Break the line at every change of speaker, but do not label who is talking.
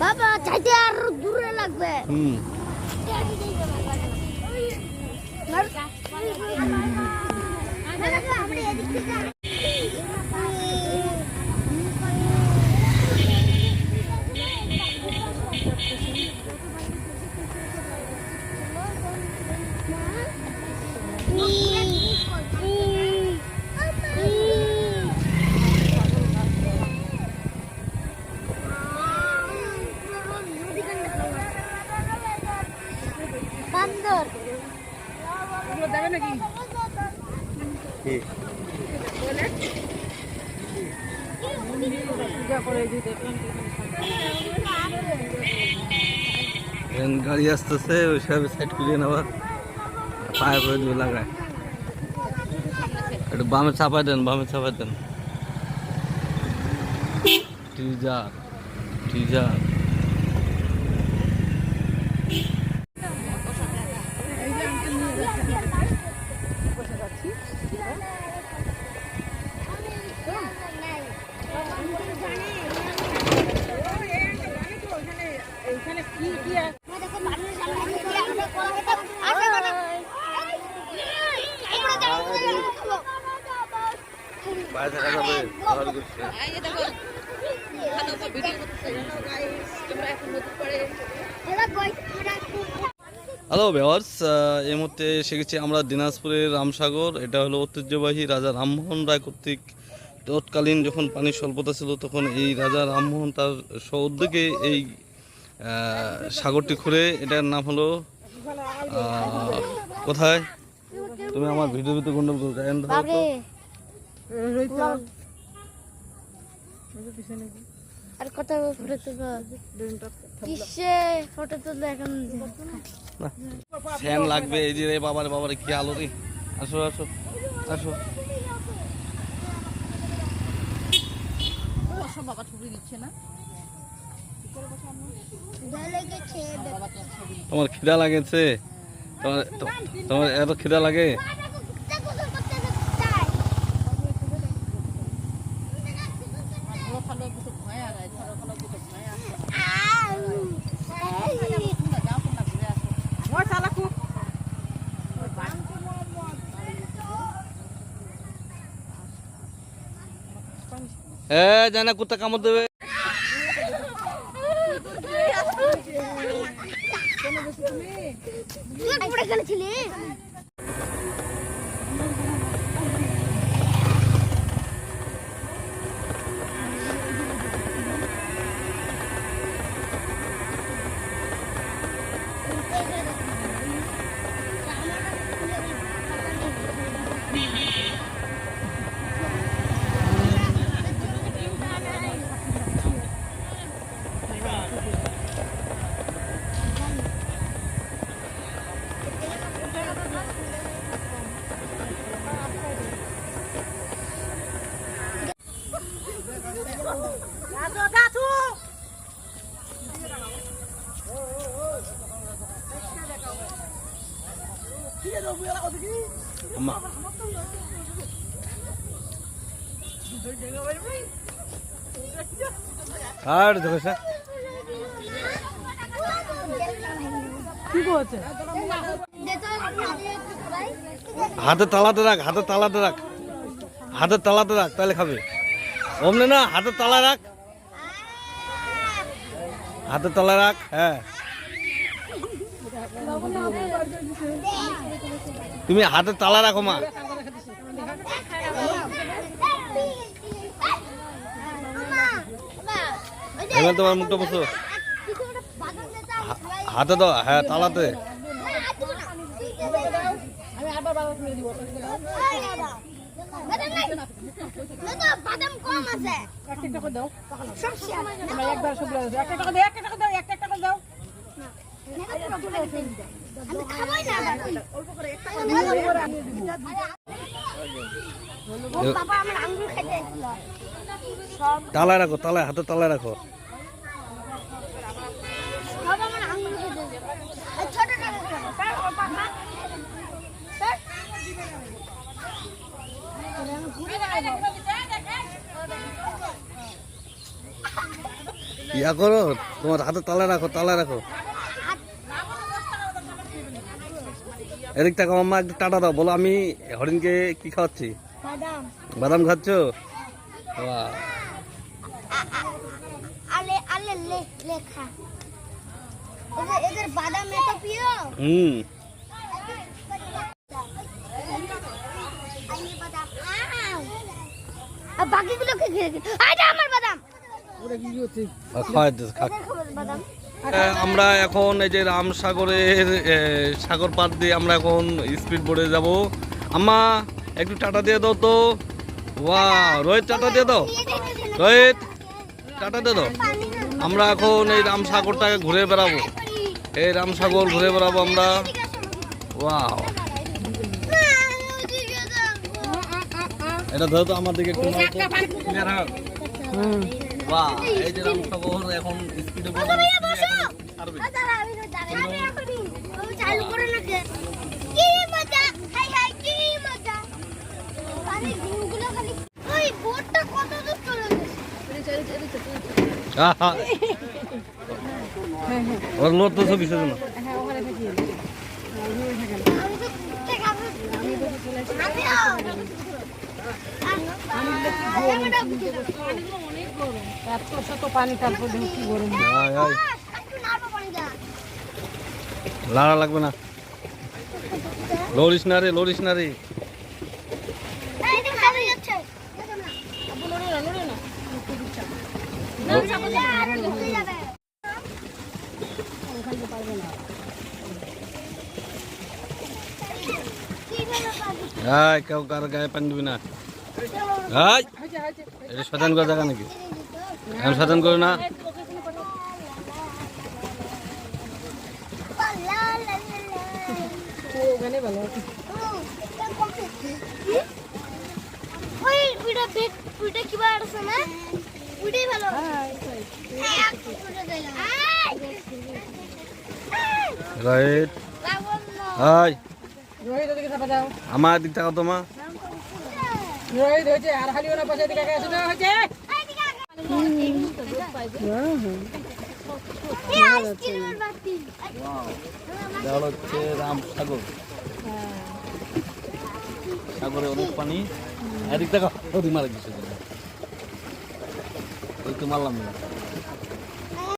বাবা চাইতে আর দূরে লাগবে। বান্দর ওগুলো দেবে নাকি?
গাড়ি আসতেছে ওই সব সাইড করে নেওয়া পায়ে করে দিয়ে লাগায় একটু বামে চাপাই দেন টিজার হ্যালো ভিউয়ার্স, এই মুহূর্তে এসে গেছি আমরা দিনাজপুরের রামসাগর। এটা হলো ঐতিহ্যবাহী রাজা রামমোহন রায় কর্তৃক তৎকালীন যখন পানির স্বল্পতা ছিল তখন এই রাজা রামমোহন তার স্বউদ্যোগে এই সাগরটি খুঁড়ে, এটার নাম হলো কোথায় তুমি আমার ভিডিও গন্ডগোল
আর কত ফটো তুলবো, কিসে ফটো তুলবো এখন
ফ্যান লাগবে। এই যে রে বাবারে কি আলো রে, আসো
বাবা ছবি দিচ্ছে না।
তোমার খিদা লাগেছে? তোমার এত খিদা লাগে? জানা কুত্তা কামড় দেবে। আর দেখো হাতে তালাতে রাখ, তাহলে খাবে। অমনে না, হাতে তালা রাখ, হ্যাঁ তুমি হাতে তালা রাখো মা। এবার তোমার মুখটা বসো, হাতে দাও, হ্যাঁ তালাতে। তালায় রাখো, হাতে তালায় রাখো। ইয়া করো, তোমার হাতে তালা রাখো, তালা রাখো। এদিক থেকে মাম্মা একটু টাটা দাও, বলো আমি হরিণকে কি খাওয়াচ্ছি?
বাদাম
বাদাম খাচ্ছ? বাহ।
আলে আলে লেখা এদের বাদাম এত প্রিয়।
হুম।
আর বাকিগুলোকে ঘিরে ঘিরে আইটা আমার বাদাম
খাওয়াই দে, খা।
বাদাম
আমরা এখন এই যে রামসাগরের সাগর পার দিয়ে আমরা এখন স্পিড বোর্ডে যাব। আম্মা একটু টাটা দিয়ে দাও তো। ওয়াও, রোহিত টাটা দিয়ে দাও, রোহিত টাটা দিয়ে দাও। আমরা এখন এই রামসাগরটাকে ঘুরে বেড়াবো, এই রামসাগর ঘুরে বেড়াবো আমরা। ওয়াও, এটা ধরো তো আমার দিকে একটু নাও তো। বাহ, এই যে রামসাগর এখন স্পিডে বোর্ড ছাড়বে।
চালু করে না কে কি মজা, হাই হাই কি মজা। পানি ডিমগুলো খালি ওই বোটটা কত দূর চলে গেছে।
আহা, ওর লোড তো ছবি সেজন্য।
আমি তো ঠিক আছে
পানি তারপর কি গরম।
আয়, আয়। লাড়া লাগবে না, লড়িস না রে, লড়িস না রে। আয়, কেউ কার গায়ে পানি দিবি না। আয়, এটা শয়তান করার জায়গা নাকি? আমি শয়তান করি না।
ওখানে ভালো
ওই ভিডিও বেক ভিডিও কি বার আছে না ভিডিও ভালো
রাইট। হাই,
রোহিত ওদিকে চাপা দাও।
আমার দিক থাকো তোমা।
রোহিত হয়েছে আর হালিও না পাশে দিকে আসে না হয়েছে।
এটা হচ্ছে রামসাগর, সাগরে অনেক পানি। এদিক দেখো, মারা গেছে, ওই তো মারলাম না।